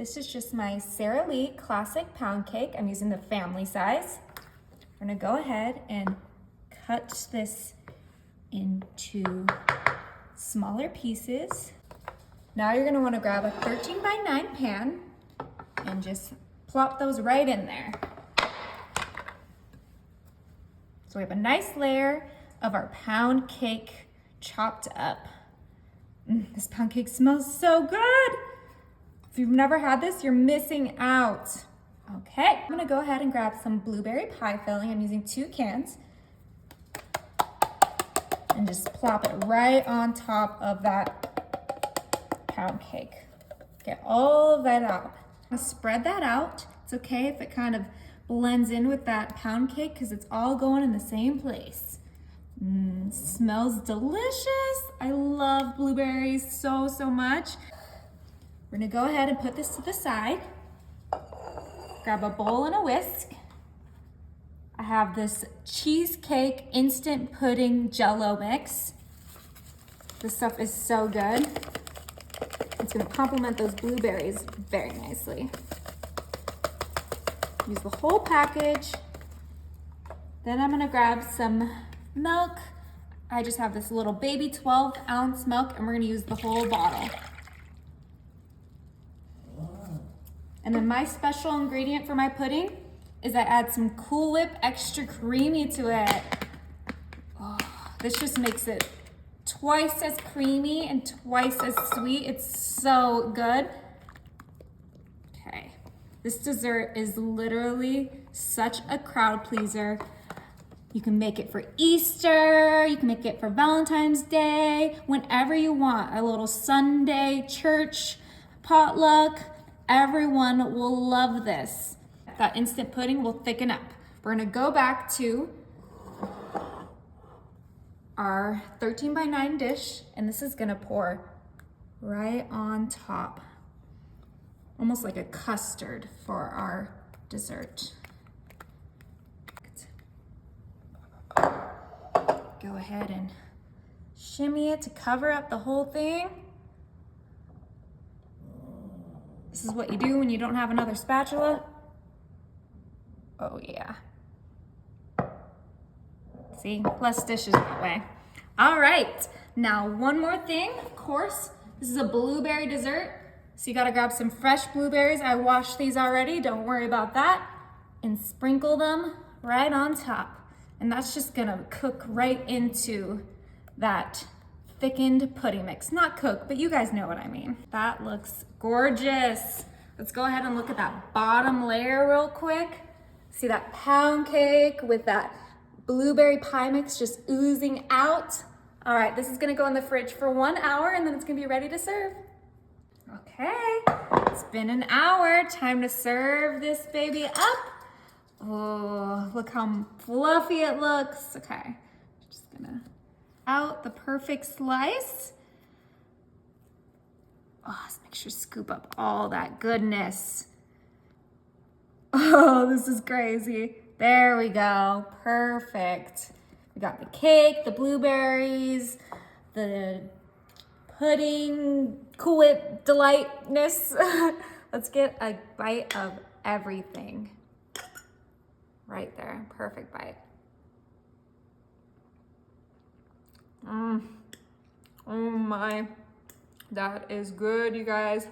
This is just my Sara Lee classic pound cake. I'm using the family size. We're gonna go ahead and cut this into smaller pieces. Now you're gonna wanna grab a 13 by 9 pan and just plop those right in there. So we have a nice layer of our pound cake chopped up. This pound cake smells so good. If you've never had this, you're missing out. Okay, I'm gonna go ahead and grab some blueberry pie filling. I'm using 2 cans. And just plop it right on top of that pound cake. Get all of that out. I'm gonna spread that out. It's okay if it kind of blends in with that pound cake because it's all going in the same place. Smells delicious. I love blueberries so much. We're gonna go ahead and put this to the side. Grab a bowl and a whisk. I have this cheesecake instant pudding jello mix. This stuff is so good. It's gonna complement those blueberries very nicely. Use the whole package. Then I'm gonna grab some milk. I just have this little baby 12-ounce milk and we're gonna use the whole bottle. And then my special ingredient for my pudding is I add some Cool Whip extra creamy to it. Oh, this just makes it twice as creamy and twice as sweet. It's so good. Okay, this dessert is literally such a crowd pleaser. You can make it for Easter, you can make it for Valentine's Day, whenever you want. A little Sunday church potluck. Everyone will love this. That instant pudding will thicken up. We're gonna go back to our 13 by 9 dish, and this is gonna pour right on top, almost like a custard for our dessert. Go ahead and shimmy it to cover up the whole thing. This is what you do when you don't have another spatula. Oh yeah. See, less dishes that way. All right, now one more thing, of course, this is a blueberry dessert. So you gotta grab some fresh blueberries. I washed these already, don't worry about that. And sprinkle them right on top. And that's just gonna cook right into that thickened pudding mix. Not cook, but you guys know what I mean. That looks gorgeous. Let's go ahead and look at that bottom layer real quick. See that pound cake with that blueberry pie mix just oozing out. All right, this is gonna go in the fridge for 1 hour and then it's gonna be ready to serve. Okay, it's been an hour. Time to serve this baby up. Oh, look how fluffy it looks. Okay, just gonna out the perfect slice. Oh, let's make sure to scoop up all that goodness. Oh, this is crazy. There we go, perfect. We got the cake, the blueberries, the pudding, Cool Whip delightness. Let's get a bite of everything. Right there, perfect bite. Oh my, that is good, you guys.